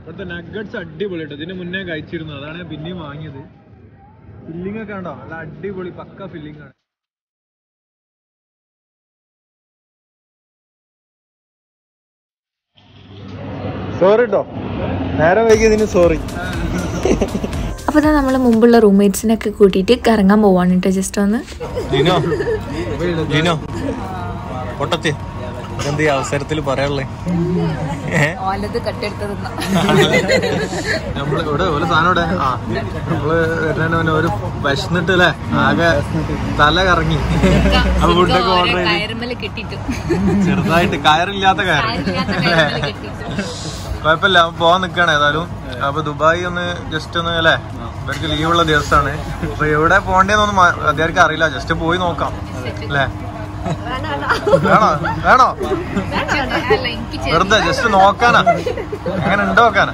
ഇവിടുത്തെ നഗറ്റ്സ് അടിപൊളിയായിട്ട് ഇതിന് മുന്നേ കഴിച്ചിരുന്നു, അതാണ് ഞാൻ പിന്നെയും വാങ്ങിയത്. ഫില്ലിംഗ് ഒക്കെ ഉണ്ടോ, നല്ല അടിപൊളി പക്ക ഫില്ലിംഗ് ആണ്. സോറി കേട്ടോ, നേരെ വൈകിയതിന് സോറി. അപ്പോൾ നമ്മൾ മുമ്പുള്ള റൂംമേറ്റ്സിനൊക്കെ കൂട്ടിയിട്ട് കറങ്ങാൻ പോവാണ് കേട്ടോ. ജസ്റ്റ് ഒന്ന് പൊട്ടത്തി എന്ത് അവസരത്തിൽ പറയാനുള്ളേ, നമ്മള് ഇവിടെ ഒരു സാധനം ഇവിടെ നമ്മള് വരുന്നതിന് ഒരു വിശന്നിട്ട് അല്ലേ, ആകെ തല കറങ്ങി. അപ്പൊ ഫുഡൊക്കെ ഓർഡർ ചെയ്ത് ചെറുതായിട്ട് കയറില്ലാത്ത കയർ കുഴപ്പമില്ല, പോവാൻ നിക്കാണ് ഏതായാലും. അപ്പൊ ദുബായ് ഒന്ന് ജസ്റ്റ് ഒന്ന് അല്ലേ, ഇവർക്ക് ലീവുള്ള ദിവസമാണ്. അപ്പൊ എവിടെ പോകേണ്ടതെന്നൊന്നും അദ്ദേഹർക്ക് അറിയില്ല, ജസ്റ്റ് പോയി നോക്കാം അല്ലേ. വേണോ വേണോ വെറുതെ ജസ്റ്റ് നോക്കാനാ, എങ്ങനെ ഉണ്ടോ നോക്കാനാ.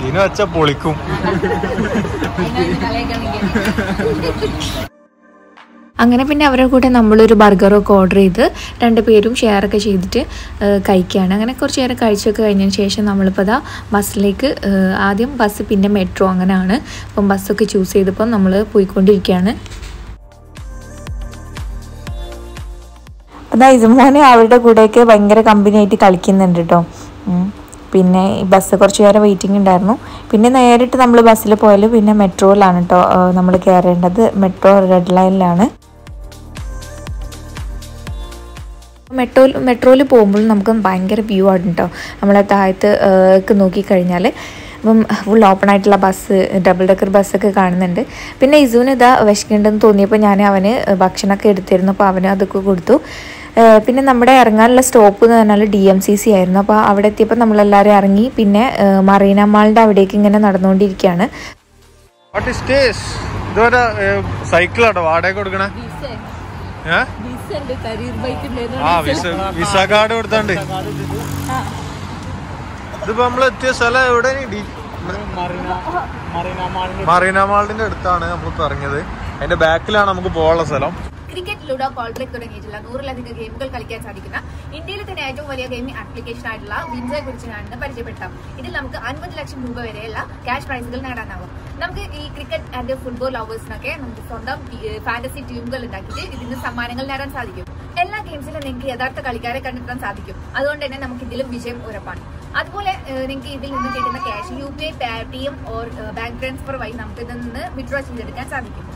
ഇതിന് വെച്ച പൊളിക്കും. അങ്ങനെ പിന്നെ അവരുടെ കൂടെ നമ്മളൊരു ബർഗറൊക്കെ ഓർഡർ ചെയ്ത് 2 പേരും ഷെയറൊക്കെ ചെയ്തിട്ട് കഴിക്കുകയാണ്. അങ്ങനെ കുറച്ച് നേരം കഴിച്ചൊക്കെ കഴിഞ്ഞതിന് ശേഷം നമ്മളിപ്പോൾ അതാ ബസ്സിലേക്ക്, ആദ്യം ബസ് പിന്നെ മെട്രോ അങ്ങനെയാണ്. അപ്പം ബസ്സൊക്കെ ചൂസ് ചെയ്തപ്പം നമ്മൾ പോയിക്കൊണ്ടിരിക്കുകയാണ്. അതാ ഇസുമോനെ അവരുടെ കൂടെയൊക്കെ ഭയങ്കര കമ്പനി ആയിട്ട് കളിക്കുന്നുണ്ട് കേട്ടോ. പിന്നെ ഈ ബസ് കുറച്ച് നേരം വെയിറ്റിംഗ് ഉണ്ടായിരുന്നു. പിന്നെ നേരിട്ട് നമ്മൾ ബസ്സിൽ പോയാൽ പിന്നെ മെട്രോയിലാണ് കേട്ടോ നമ്മൾ കയറേണ്ടത്. Metro red ലൈനിലാണ്. മെട്രോയിൽ പോകുമ്പോൾ നമുക്ക് ഭയങ്കര വ്യൂ ആണ് കേട്ടോ. നമ്മളെ താഴത്ത് നോക്കിക്കഴിഞ്ഞാൽ അപ്പം ഫുൾ ഓപ്പൺ ആയിട്ടുള്ള ബസ്, ഡബിൾ ഡെക്കർ ബസ്സൊക്കെ കാണുന്നുണ്ട്. പിന്നെ ഇസുവിന് ഇതാ വിശക്കുന്നുണ്ടെന്ന് തോന്നിയപ്പോൾ ഞാൻ അവന് ഭക്ഷണമൊക്കെ എടുത്തിരുന്നു, അപ്പോൾ അവന് അതൊക്കെ കൊടുത്തു. പിന്നെ നമ്മുടെ ഇറങ്ങാനുള്ള സ്റ്റോപ്പ് എന്ന് പറഞ്ഞാൽ DMCC ആയിരുന്നു. അപ്പോൾ അവിടെ എത്തിയപ്പോൾ നമ്മളെല്ലാവരും ഇറങ്ങി. പിന്നെ മറീന മാളിൻ്റെ അവിടേക്ക് ഇങ്ങനെ നടന്നുകൊണ്ടിരിക്കുകയാണ്. സൈക്കിളാട്ടോ വാടക കൊടുക്കണേ? വിസ കാർഡ് കൊടുത്തോണ്ട്. ഇതിപ്പോ നമ്മള് എത്തിയ സ്ഥലം എവിടെ? മറീന മാളിന്റെ അടുത്താണ് നമ്മളിപ്പോ ഇറങ്ങിയത്. അതിന്റെ ബാക്കിലാണ് നമുക്ക് പോകാനുള്ള സ്ഥലം. ക്രിക്കറ്റ്, ലുഡോ, കോൾട്രിക് തുടങ്ങിയിട്ടുള്ള 100-ലധികം ഗെയിമുകൾ കളിക്കാൻ സാധിക്കുന്ന ഇന്ത്യയിലെ തന്നെ ഏറ്റവും വലിയ ഗെയിമിംഗ് ആപ്ലിക്കേഷൻ ആയിട്ടുള്ള വിൻസയെ കുറിച്ച് ഞാൻ പരിചയപ്പെടുത്താം. ഇതിൽ നമുക്ക് 50 ലക്ഷം രൂപ വരെയുള്ള ക്യാഷ് പ്രൈസുകൾ നേടാനാവും. നമുക്ക് ഈ ക്രിക്കറ്റ് ആൻഡ് ഫുട്ബോൾ ലവേഴ്സിനൊക്കെ നമുക്ക് സ്വന്തം ഫാന്റസി ടീമുകൾ ഉണ്ടാക്കിയിട്ട് ഇതിന് സമ്മാനങ്ങൾ നേടാൻ സാധിക്കും. എല്ലാ ഗെയിംസിലും നിങ്ങൾക്ക് യഥാർത്ഥ കളിക്കാരെ കണ്ടെത്താൻ സാധിക്കും. അതുകൊണ്ട് തന്നെ നമുക്ക് ഇതിലും വിജയം ഉറപ്പാണ്. അതുപോലെ നിങ്ങൾക്ക് ഇതിൽ നിന്ന് കിട്ടുന്ന cash UPI, Paytm or bank transfer വഴി നമുക്ക് ഇതിൽ നിന്ന് വിഡ്രോ ചെയ്തെടുക്കാൻ സാധിക്കും.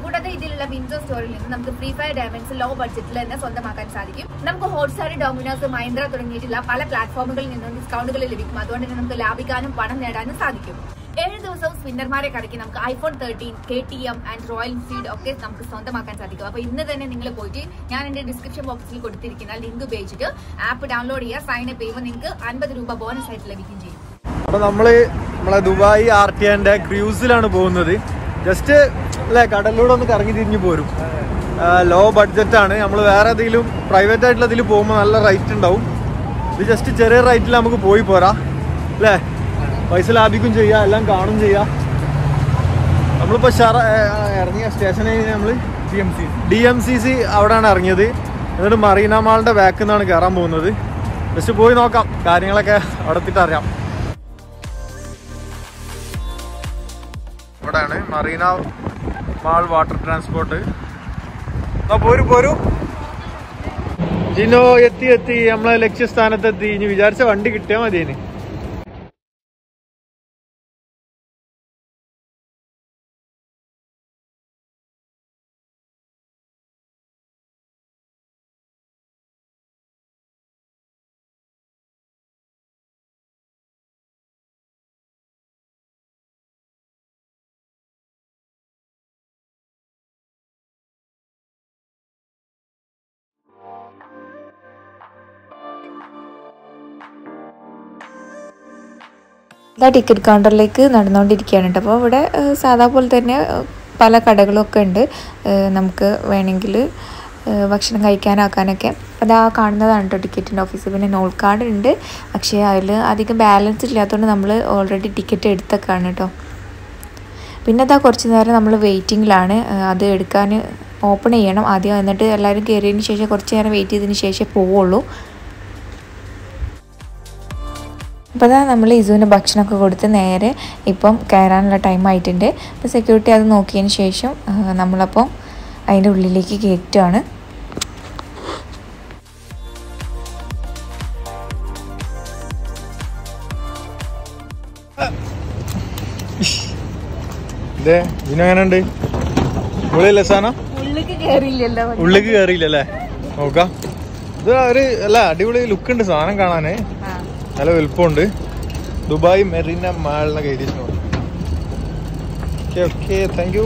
കൂടാതെ ഇതിലുള്ള വിൻഡോ സ്റ്റോറിൽ നിന്ന് നമുക്ക് ഫ്രീ ഫയർ ഡയമണ്ട്സ് ലോ ബഡ്ജറ്റിൽ തന്നെ സ്വന്തമാക്കാൻ സാധിക്കും. നമുക്ക് ഹോട്ട്സ്റ്റാർ, ഡൊമിനോസ്, മഹീന്ദ്ര തുടങ്ങിയിട്ടുള്ള പല പ്ലാറ്റ്ഫോമുകളിൽ നിന്നും ഡിസ്കൗണ്ടുകൾ ലഭിക്കും. അതുകൊണ്ട് തന്നെ നമുക്ക് ലാഭിക്കാനും പണം നേടാനും സാധിക്കും. 7 ദിവസവും സ്പിന്നർമാരെ കറക്കി നമുക്ക് iPhone 13, KTM and royal Enfield ഒക്കെ നമുക്ക് സ്വന്തമാക്കാൻ സാധിക്കും. അപ്പൊ ഇന്ന് തന്നെ നിങ്ങൾ പോയിട്ട് ഞാൻ എന്റെ ഡിസ്ക്രിപ്ഷൻ ബോക്സിൽ കൊടുത്തിരിക്കുന്ന ലിങ്ക് ഉപയോഗിച്ചിട്ട് ആപ്പ് ഡൗൺലോഡ് ചെയ്യുക, സൈൻ അപ്പ് ചെയ്യുമ്പോൾ നിങ്ങൾക്ക് 50 രൂപ ബോണസ് ആയിട്ട് ലഭിക്കുകയും ചെയ്യും. അപ്പൊ നമ്മളെ ദുബായ് RTന്റെ ക്രൂസിലാണ് പോകുന്നത്. ജസ്റ്റ് അല്ലെ കടലിലൂടെ ഒന്ന് കറങ്ങി തിരിഞ്ഞു പോരും. ലോ ബഡ്ജറ്റാണ്. നമ്മൾ വേറെ ഏതെങ്കിലും പ്രൈവറ്റ് ആയിട്ടുള്ള ഇതിൽ പോകുമ്പോൾ നല്ല റേറ്റ് ഉണ്ടാവും. ഇത് ജസ്റ്റ് ചെറിയ റേറ്റിൽ നമുക്ക് പോയി പോരാ അല്ലേ. പൈസ ലാഭിക്കും ചെയ്യാം, എല്ലാം കാണും ചെയ്യാം. നമ്മളിപ്പോൾ ഇറങ്ങിയ സ്റ്റേഷനിൽ നമ്മൾ DMCC അവിടെയാണ് ഇറങ്ങിയത്. എന്നിട്ട് മറീന മാളിൻ്റെ ബാക്കിൽ നിന്നാണ് കയറാൻ പോകുന്നത്. ജസ്റ്റ് പോയി നോക്കാം, കാര്യങ്ങളൊക്കെ അവിടെ എത്തിയിട്ട് അറിയാം. ഇവിടെയാണ് മറീന മാൾ വാട്ടർ ട്രാൻസ്പോർട്ട്. പോരൂ ജിനോ, എത്തി നമ്മളെ ലക്ഷ്യസ്ഥാനത്തെത്തി. ഇനി വിചാരിച്ച വണ്ടി കിട്ടിയാൽ മതിയേന്. ഇതാ ടിക്കറ്റ് കൗണ്ടറിലേക്ക് നടന്നുകൊണ്ടിരിക്കുകയാണ് കേട്ടോ. അപ്പോൾ ഇവിടെ സാധാ പോലെ തന്നെ പല കടകളൊക്കെ ഉണ്ട്. നമുക്ക് വേണമെങ്കിൽ ഭക്ഷണം കഴിക്കാനാക്കാനൊക്കെ. അതാ കാണുന്നതാണ് കേട്ടോ ടിക്കറ്റിൻ്റെ ഓഫീസ്. പിന്നെ നോൾ കാർഡ് ഉണ്ട്, പക്ഷേ അതിൽ അധികം ബാലൻസ് ഇല്ലാത്തതുകൊണ്ട് നമ്മൾ ഓൾറെഡി ടിക്കറ്റ് എടുത്തൊക്കെയാണ് കേട്ടോ. പിന്നെ അതാ കുറച്ച് നേരം നമ്മൾ വെയിറ്റിങ്ങിലാണ്. അത് എടുക്കാൻ ഓപ്പൺ ചെയ്യണം ആദ്യം, എന്നിട്ട് എല്ലാവരും കയറിയതിന് ശേഷം കുറച്ച് നേരം വെയിറ്റ് ചെയ്തതിന് ശേഷം പോവുള്ളൂ. അപ്പോൾ അതാ നമ്മൾ ഇസുവിന് ഭക്ഷണമൊക്കെ കൊടുത്ത് നേരെ ഇപ്പം കയറാനുള്ള ടൈം ആയിട്ടുണ്ട്. അപ്പോൾ സെക്യൂരിറ്റി അത് നോക്കിയതിന് ശേഷം നമ്മളപ്പം അതിൻ്റെ ഉള്ളിലേക്ക് കയറ്റുകയാണ്. ഇതിനെങ്ങനെയുണ്ട്? ഉള്ളിലല്ലേ സാധനം? ഉള്ളിലേക്ക് കയറിയില്ലല്ലേ? നോക്കാം. ഇത് ഒരു അല്ല അടിപൊളി ലുക്ക് ഉണ്ട് സാധനം കാണാന്. നല്ല വലുപ്പമുണ്ട്. ദുബായ് മെറീന മാൾ എന്നൊക്കെ എഴുതിയിട്ടുണ്ട്. Okay okay, thank you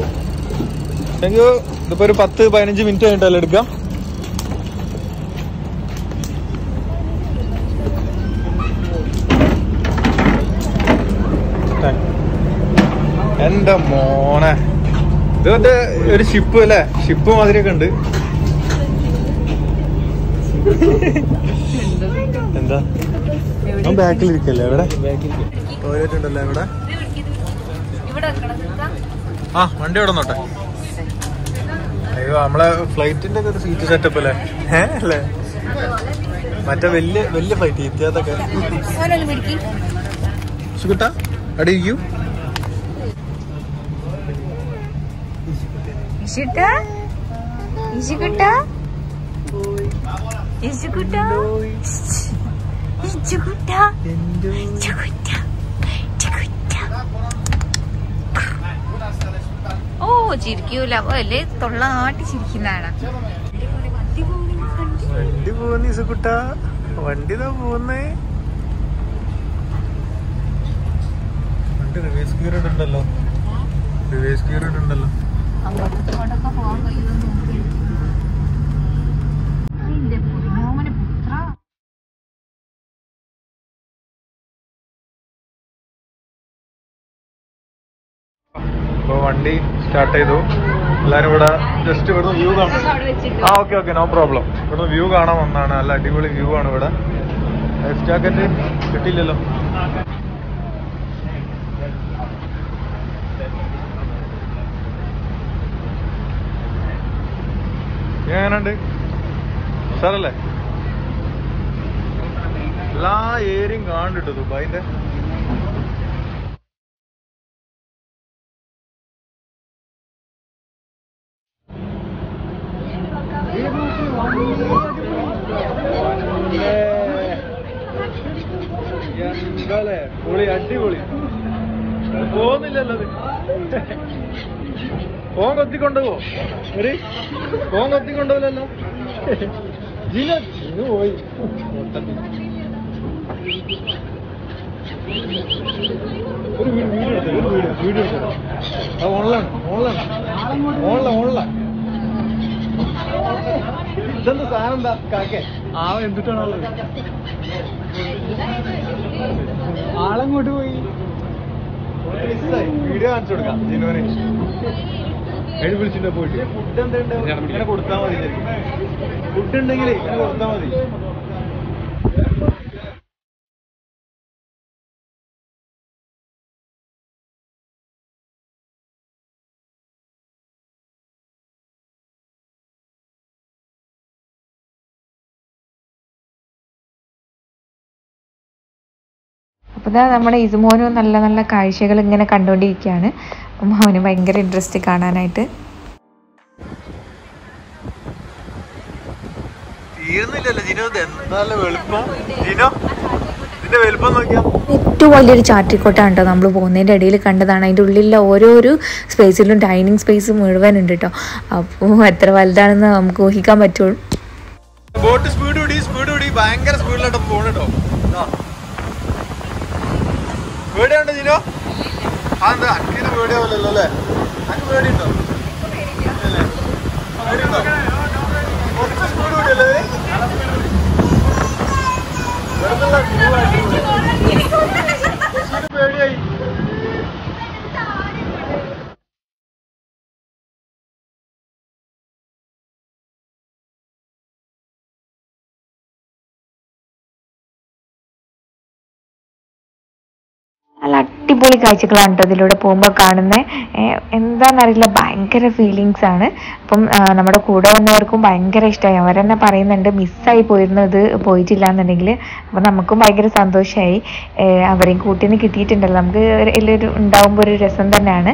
thank you. ഇതിപ്പോ ഒരു 10-15 മിനിറ്റ് കഴിഞ്ഞിട്ടല്ലേ എടുക്കാം? എന്റെ മോനെ, ഇത് മറ്റേ ഒരു ഷിപ്പ് അല്ലേ? ഷിപ്പ് മാതിരിയൊക്കെ ഉണ്ട്. എന്താ ബാക്കിലിരിക്കല്ലേ ഇവിടെ? ടോയ്ലറ്റ് ഉണ്ടല്ലോ ഇവിടെ. ആ വണ്ടി ഇവിടെ നോട്ടെ. അയ്യോ, നമ്മളെ ഫ്ലൈറ്റിന്റെ ഒക്കെ ഒരു സീറ്റ് സെറ്റപ്പ് അല്ലേ? അല്ലേ മറ്റേ വലിയ വലിയ ഫ്ലൈറ്റ് ഇത്യാത്തൊക്കെ. സുഖട്ടാ അടിയിരിക്കൂ. ഓ ചിരിക്കൂല അല്ലേ, തൊള്ള നാട്ടി ചിരിക്കുന്നതാണ്. വണ്ടി പോകുന്ന ഇസുകുട്ട, വണ്ടി പോകുന്നേ. വണ്ടി റിവേഴ്സ് ഗിയർ ഉണ്ടല്ലോ, റിവേഴ്സ് ഗിയർ ഉണ്ടല്ലോ. ഇപ്പൊ വണ്ടി സ്റ്റാർട്ട് ചെയ്തു. എല്ലാരും ഇവിടെ ജസ്റ്റ് ഇവിടുന്ന് വ്യൂ കാണാം. ആ ഓക്കെ ഓക്കെ, നോ പ്രോബ്ലം. ഇവിടുന്ന് വ്യൂ കാണാൻ വന്നാണ്. നല്ല അടിപൊളി വ്യൂ ആണ് ഇവിടെ. ലൈഫ് ജാക്കറ്റ് കിട്ടിയില്ലല്ലോ. എങ്ങനെയുണ്ട്? സാറല്ലേ എല്ലാ ഏരിയയും കാണുന്നുണ്ട് ദുബായിന്റെ. എന്താലേ പൊളി, അടിപൊളി. പോകുന്നില്ലല്ലോ അത്. ഫോൺ കൊത്തിക്കൊണ്ടുപോ. ഒരു ഫോൺ കൊത്തിക്കൊണ്ടുപോലല്ലോ. ജിനു പോയി. ഒരു വീഡിയോ എടുത്തോ. അത് ഓൺലൈൻ ഓൺലൈൻ ഓൺലൈൻ ഓൺലൈൻ. ഇതെന്താ സാധനം? എന്താ കാക്കേ? എന്തിട്ടാണുള്ളത്? ആളങ്ങോട്ട് പോയി. വീഡിയോ കാണിച്ചു കൊടുക്കാം ജിനുവിന്. എഴുതി വിളിച്ചിട്ട് പോയിട്ട് ഫുഡ് എന്തുണ്ട് ഇങ്ങനെ കൊടുത്താൽ മതി. ഫുഡ് ഉണ്ടെങ്കിൽ ഇങ്ങനെ കൊടുത്താൽ മതി. അപ്പോൾ ഇതാ നമ്മുടെ ഇസുമോനും നല്ല നല്ല കാഴ്ചകൾ ഇങ്ങനെ കണ്ടുകൊണ്ടിരിക്കുകയാണ്. അപ്പം അവന് ഭയങ്കര ഇൻട്രസ്റ്റ് കാണാനായിട്ട്. തീർന്നില്ലല്ലോ ജിനോ. എന്തായാലും വെളുപ്പം ജിനോ, ഇതിന്റെ വലുപ്പം നോക്കിയാ. ഏറ്റവും വലിയൊരു ചാറ്റിക്കോട്ടാണ് കേട്ടോ നമ്മൾ പോകുന്നതിൻ്റെ ഇടയിൽ കണ്ടതാണ്. അതിൻ്റെ ഉള്ളിലുള്ള ഓരോരോ സ്പേസിലും ഡൈനിങ് സ്പേസ് മുഴുവൻ ഉണ്ട് കേട്ടോ. അപ്പോൾ എത്ര വലുതാണെന്ന് നമുക്ക് ഊഹിക്കാൻ പറ്റുള്ളൂ. ബോട്ട് സ്പീഡ് കൂടി ഭയങ്കര സ്പീഡിലോട്ട് പോകണോ? പേടിയുണ്ട് ജിനോ? അതെന്താ അക്കിന് പേടിയാവില്ലല്ലോ അല്ലേ? അക്ക് പേടിയുണ്ടോ? പേടിയുണ്ടോ? കുറച്ച് സ്പീഡ് കൂടിയല്ലേ? പേടിയായി. നല്ല അടിപൊളി കാഴ്ചകളാണ് കേട്ടോ ഇതിലൂടെ പോകുമ്പോൾ കാണുന്നത്. എന്താണെന്നറിയില്ല, ഭയങ്കര ഫീലിങ്സ് ആണ്. അപ്പം നമ്മുടെ കൂടെ വന്നവർക്കും ഭയങ്കര ഇഷ്ടമായി. അവരെന്നെ പറയുന്നുണ്ട് മിസ്സായി പോയിരുന്നത് പോയിട്ടില്ല എന്നുണ്ടെങ്കിൽ. അപ്പം നമുക്കും ഭയങ്കര സന്തോഷമായി. അവരെയും കൂട്ടിന് കിട്ടിയിട്ടുണ്ടല്ലോ, നമുക്ക് എല്ലാവരും ഉണ്ടാവുമ്പോൾ ഒരു രസം തന്നെയാണ്.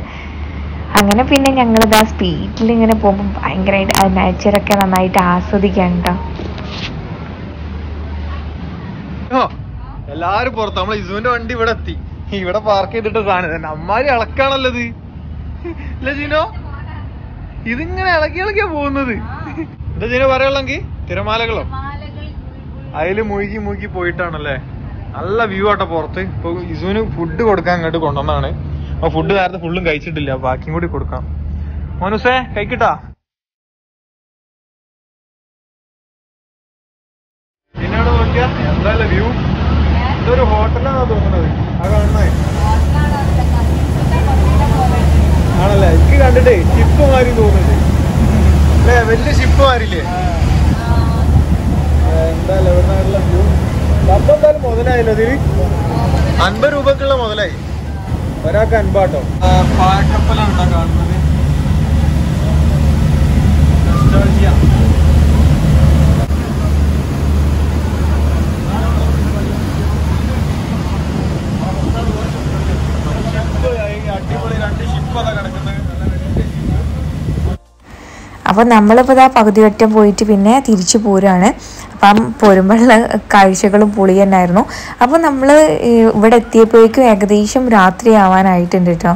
അങ്ങനെ പിന്നെ ഞങ്ങളിത് ആ സ്പീഡിൽ ഇങ്ങനെ പോകുമ്പോൾ ഭയങ്കരമായിട്ട് ആ നേച്ചറൊക്കെ നന്നായിട്ട് ആസ്വദിക്കാൻ കേട്ടോ. എല്ലാരും പുറത്ത്. നമ്മളെ ഇസുവിന്റെ വണ്ടി ഇവിടെ എത്തി. ഇവിടെ പാർക്ക് ചെയ്തിട്ട് സാധനം അമ്മാരി ഇളക്കാണല്ലോ ഇത്. ഇല്ല ജീനോ, ഇതിങ്ങനെ ഇളക്കിയാ പോകുന്നത്. എന്താ ജീനോ പറയുള്ളെങ്കിൽ തിരമാലകളോ അതില് മുഴുകി പോയിട്ടാണല്ലേ. നല്ല വ്യൂ ആട്ടോ പുറത്ത്. ഇപ്പൊ ഇസുവിന് ഫുഡ് കൊടുക്കാൻ ഇങ്ങോട്ട് കൊണ്ടുവന്നാണ്. അപ്പൊ ഫുഡ് നേരത്തെ ഫുള്ളും കഴിച്ചിട്ടില്ല, ബാക്കിയും കൂടി കൊടുക്കാം. മോനുസേ കഴിക്കട്ടാ. പിന്നീട് നോക്കിയാ എന്തായാലും വ്യൂ. ഇതൊരു ഹോട്ടലാണോ തോന്നുന്നത് ആ കാണുന്നേ? ആണല്ലേ, എനിക്ക് കണ്ടിട്ടേ ഷിപ്പ് മാറി തോന്നുന്നുണ്ട് അല്ലേ, വലിയ ഷിപ്പ് മാറില്ലേ. എന്തായാലും എവിടുന്നായിട്ടുള്ള വ്യൂ. സംഭവം എന്തായാലും മുതലായല്ലോ ഇതിന്. 50 രൂപക്കുള്ള മുതലായി. ഒരാൾക്ക് 50 കേട്ടോ. പായക്കപ്പലാണ് കാണുന്നത്. അപ്പോൾ നമ്മളിപ്പോൾ ഇതാ പകുതി വട്ടം പോയിട്ട് പിന്നെ തിരിച്ചു പോരുകയാണ്. അപ്പം പോരുമ്പോഴുള്ള കാഴ്ചകളും പൊളി തന്നെയായിരുന്നു. അപ്പോൾ നമ്മൾ ഇവിടെ എത്തിയപ്പോഴേക്കും ഏകദേശം രാത്രി ആവാനായിട്ടുണ്ട് കേട്ടോ.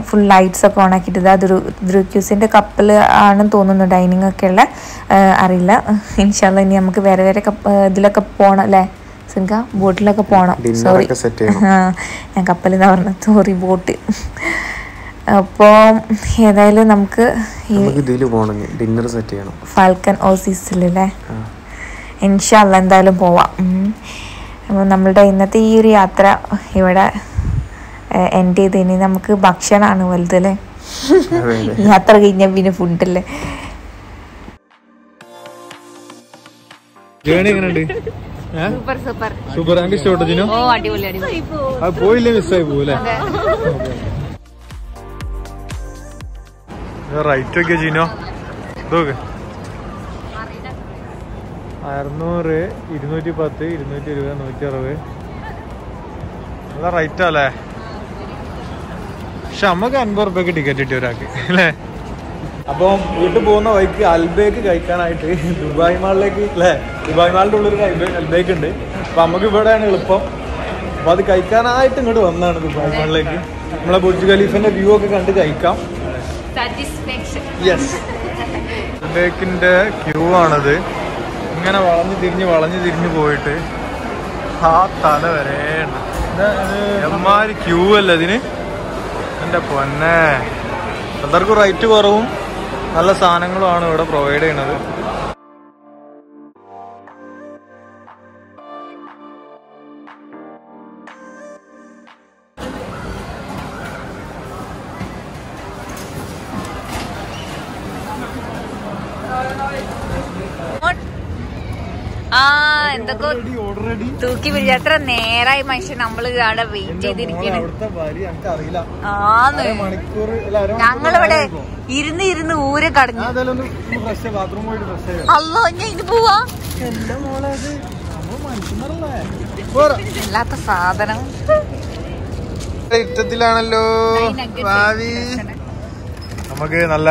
ഫുൾ ലൈറ്റ്സ് ഒക്കെ ഓൺ ആക്കിയിട്ട് ഇതാ ദ്രുക്യൂസിൻ്റെ കപ്പൽ ആണെന്ന് തോന്നുന്നു, ഡൈനിങ് ഒക്കെ ഉള്ള. അറിയില്ല, ഇൻഷാല്ലാ ഇനി നമുക്ക് വേറെ ഇതിലൊക്കെ പോകണം അല്ലേ സിൻക? ബോട്ടിലൊക്കെ പോകണം. സോറി, ഞാൻ കപ്പലെന്നാ പറഞ്ഞത്, സോറി, ബോട്ട്. അപ്പോൾ ഏതായാലും നമുക്ക് ഡിന്നർ സെറ്റ് ചെയ്യണം ഫാൽക്കൺ ഓസീസിലല്ലേ. ഇൻഷാല്ലാ എന്തായാലും പോവാം. അപ്പോൾ നമ്മളുടെ ഇന്നത്തെ ഈ ഒരു യാത്ര ഇവിടെ എൻഡ് ചെയ്ത് ഇനി നമുക്ക് ഭക്ഷണമാണ് വലുതല്ലേ. യാത്ര കഴിഞ്ഞാൽ പിന്നെ ഫുഡല്ലേ. സൂപ്പർ. എനിക്ക് ഇഷ്ടപ്പെട്ടു ജിനോ. അത് പോയില്ലേ, മിസ്സായി പോവല്ലേ. റൈറ്റ് ഒക്കെ ജിനോ നോക്ക്. 600, 210, 220, 160. നല്ല റൈറ്റാ അല്ലേ. പക്ഷെ നമുക്ക് 50 റുപ്യക്ക് ടിക്കറ്റ് കിട്ടി ഒരാൾക്ക് അല്ലേ. അപ്പം വീട്ടിൽ പോകുന്ന വഴിക്ക് അൽബേക്ക് കഴിക്കാനായിട്ട് ദുബായ് മാളിലേക്ക് അല്ലേ, ദുബായ് മാളിൻ്റെ ഉള്ളൊരു അൽബേക്ക് ഉണ്ട്. അപ്പം നമുക്ക് ഇവിടെയാണ് എളുപ്പം. അപ്പം അത് കഴിക്കാനായിട്ട് ഇങ്ങോട്ട് വന്നതാണ് ദുബായ് മാളിലേക്ക്. നമ്മളെ ബുർജ് ഖലീഫിന്റെ വ്യൂ ഒക്കെ കണ്ട് കഴിക്കാം. യെസ്, അൽബേക്കിന്റെ ക്യൂ ആണത്. ഇങ്ങനെ വളഞ്ഞു തിരിഞ്ഞ് പോയിട്ട് ആ തല വരെ എമ്മാരി ക്യൂ അല്ല ഇതിന്. എൻ്റെ പൊന്നെ, എല്ലാവർക്കും റേറ്റ് കുറവും നല്ല സാധനങ്ങളുമാണ് ഇവിടെ പ്രൊവൈഡ് ചെയ്യണത്. എന്തൊക്കെ തൂക്കി പിടിച്ച എത്ര നേരായി മനുഷ്യൻ നമ്മള് അവിടെ വെയിറ്റ് ചെയ്തിരിക്കണം. ഞങ്ങളിവിടെ ഇരുന്ന് ഊരെ കടഞ്ഞു. അല്ലോ ഞാൻ ഇനി പോവാ. അല്ലാത്ത സാധനം ഇഷ്ടത്തിലാണല്ലോ ഭാവി. നമുക്ക് നല്ല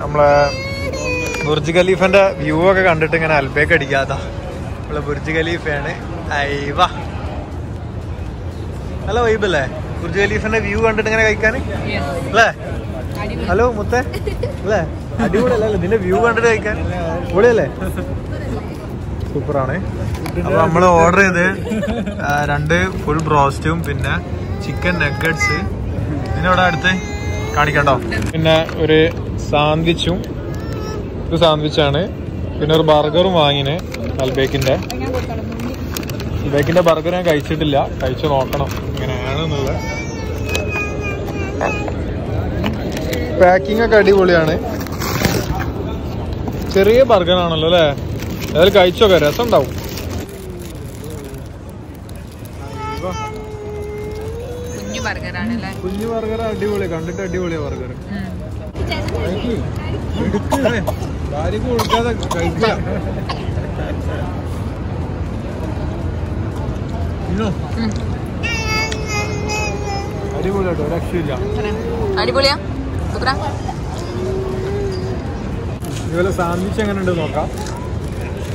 നമ്മളെ ബുർജ് ഖലീഫന്റെ വ്യൂ ഒക്കെ കണ്ടിട്ട് ഇങ്ങനെ അൽബേക്ക് അടിക്കാത്ത നമ്മളെ ബുർജ് ഖലീഫയാണ്. അയ്യവാ, നല്ല വൈബല്ലേ ബുർജ് ഖലീഫന്റെ വ്യൂ കണ്ടിട്ട് ഇങ്ങനെ കഴിക്കാൻ അല്ലേ. ഹലോ മുത്തേ അല്ലേ, അടിപൊളിയല്ലേ ഇതിന്റെ വ്യൂ കണ്ടിട്ട് കഴിക്കാൻ? പൊളിയല്ലേ, സൂപ്പറാണ്. അപ്പൊ നമ്മള് ഓർഡർ ചെയ്ത് 2 ഫുൾ ബ്രോസ്റ്റും പിന്നെ ചിക്കൻ നഗറ്റ്സ്. ഇതിനോടെ അടുത്ത് കാണിക്കണ്ടോ. പിന്നെ ഒരു സാൻഡ്വിച്ചും, ഇത് സാൻഡ്വിച്ചാണ്. പിന്നെ ഒരു ബർഗറും വാങ്ങിന് അൽബേക്കിന്റെ ബർഗർ ഞാൻ കഴിച്ചിട്ടില്ല, കഴിച്ചു നോക്കണം എങ്ങനെയാണെന്നുള്ളത്. പാക്കിംഗ് ഒക്കെ അടിപൊളിയാണ്. ചെറിയ ബർഗറാണല്ലോ അല്ലേ. ഏതായാലും കഴിച്ചോക്കെ, രസം ഉണ്ടാവും. കുഞ്ഞു ബർഗറാണ് അല്ലേ? കുഞ്ഞു ബർഗർ അടിപൊളി, കണ്ടിട്ട് അടിപൊളിയാ ബർഗർ. ഭാര്യക്ക് കൊടുക്കാതെ കഴിക്കാം. അടിപൊളിയാട്ടോ, രക്ഷയില്ല. അടിപൊളിയാ, സൂപ്പറാ. ഇതുപോലെ സാൻഡ്വിച്ച് എങ്ങനെ ഉണ്ട് നോക്കാം.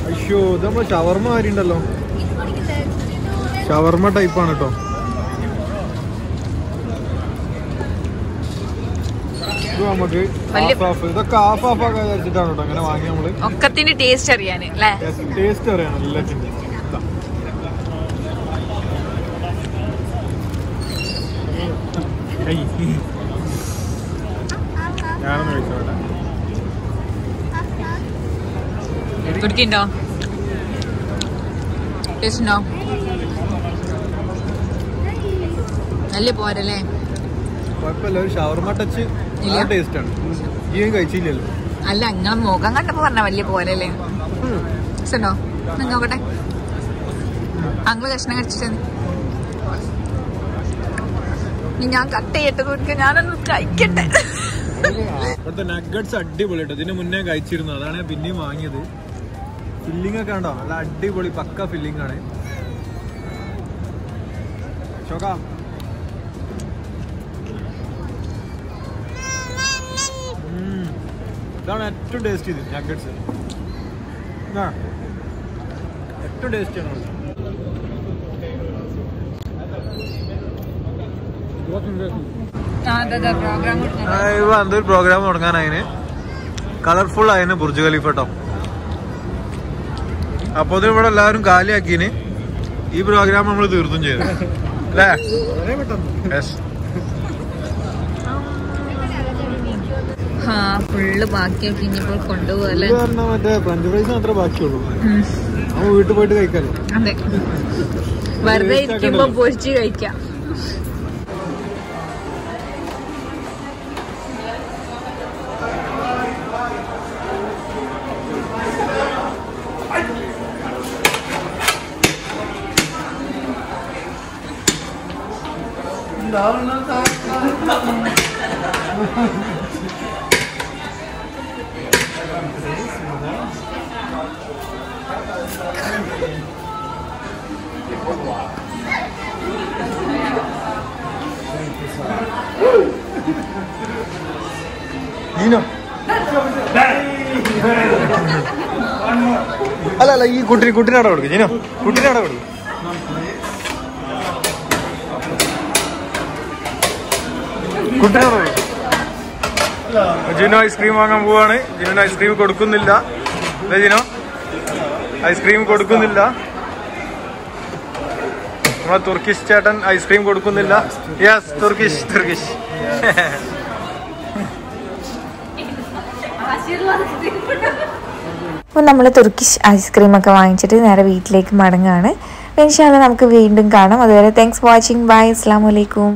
അയ്യോ, ഇത് നമ്മൾ ഷവർമ മാതിരി ഉണ്ടല്ലോ. ഷവർമ ടൈപ്പാണ് കേട്ടോ. ഇത് നമുക്ക് ഇതൊക്കെ ഹാഫ് ഒക്കെ വിചാരിച്ചിട്ടാണ് കേട്ടോ അങ്ങനെ വാങ്ങി നമ്മള്. ഒക്കത്തിന്റെ ടേസ്റ്റ് അറിയാന് അല്ലേ? ടേസ്റ്റ് അറിയണം എല്ലാത്തിൻ്റെ. ഞാനൊന്ന് കഴിച്ചോട്ടെ. കുടിക്കണ്ടോ? ടേസ്റ്റ് ഉണ്ടോ? നല്ല പോരല്ലേ? കുഴപ്പമില്ല, ഒരു ഷവർമ ടച്ച് ടേസ്റ്റ് ആണ്. ഈ കഴിച്ചില്ലല്ലോ. അല്ല, നിങ്ങളെ മുഖം കണ്ടപ്പോ പറഞ്ഞ വലിയ പോരല്ലേ? ഉണ്ടോ? നോക്കട്ടെ, അങ്ങള് കഷ്ണം കഴിച്ചിട്ട് ഞാൻ കട്ട് ചെയ്യട്ടെ. ഞാനൊന്ന് കഴിക്കട്ടെ. ഇവിടുത്തെ നഗറ്റ്സ് അടിപൊളിയാട്ടോ. ഇതിന് മുന്നേ കഴിച്ചിരുന്നു, അതാണ് ഞാൻ പിന്നെയും വാങ്ങിയത്. ഫില്ലിംഗ് ഒക്കെ ഉണ്ടോ? നല്ല അടിപൊളി പക്ക ഫില്ലിംഗ് ആണ്. ചോക്കാം. ഇതാണ് ഏറ്റവും ടേസ്റ്റ് ചെയ്ത് നഗറ്റ്സ്. ഏറ്റവും ടേസ്റ്റ് ആണ്. എന്തൊരു പ്രോഗ്രാം തുടങ്ങാനതിന് കളർഫുൾ ആയതിന് ബുർജ് ഖലീഫ കേട്ടോ. അപ്പൊ ഇവിടെ എല്ലാവരും കാലിയാക്കിന് ഈ പ്രോഗ്രാം നമ്മൾ തീർത്തും ചെയ്തു അല്ലേ? ഫുള്ള് ബാക്കിയൊക്കെ ഇനിയിപ്പോൾ കൊണ്ടുപോകല്ലേ? മറ്റേ ഫ്രഞ്ച് ഫ്രൈസ് മാത്രമേ ബാക്കിയുള്ളൂ. നമ്മൾ വീട്ടിൽ പോയിട്ട് കഴിക്കാലോ. അതെ, വെറുതെ ഇരിക്കുമ്പോ പൊരിച്ച് കഴിക്കാം. അല്ല ഈ കുട്ടിനാടെ കൊടുക്കും. ജീനോ, കുട്ടിനാടെ കൊടുക്കും. കുട്ടിനാടെ കൊടുക്കും. ജിനോ ഐസ്ക്രീം വാങ്ങാൻ പോവാണ്. ജിനോന് ഐസ്ക്രീം കൊടുക്കുന്നില്ല അല്ലേ ജിനോ? ഐസ്ക്രീം കൊടുക്കുന്നില്ല. നമ്മളെ തുർക്കിഷ് ചേട്ടൻ ഐസ്ക്രീം കൊടുക്കുന്നില്ല. Yes, Turkish. അപ്പോൾ നമ്മൾ തുർക്കിഷ് ഐസ്ക്രീമൊക്കെ വാങ്ങിച്ചിട്ട് നേരെ വീട്ടിലേക്ക് മടങ്ങുകയാണ്. ഇൻഷാ അല്ലാഹ് നമുക്ക് വീണ്ടും കാണാം. അതുവരെ താങ്ക്സ് ഫോർ വാച്ചിങ്. ബൈ. അസ്സലാമു അലൈക്കും.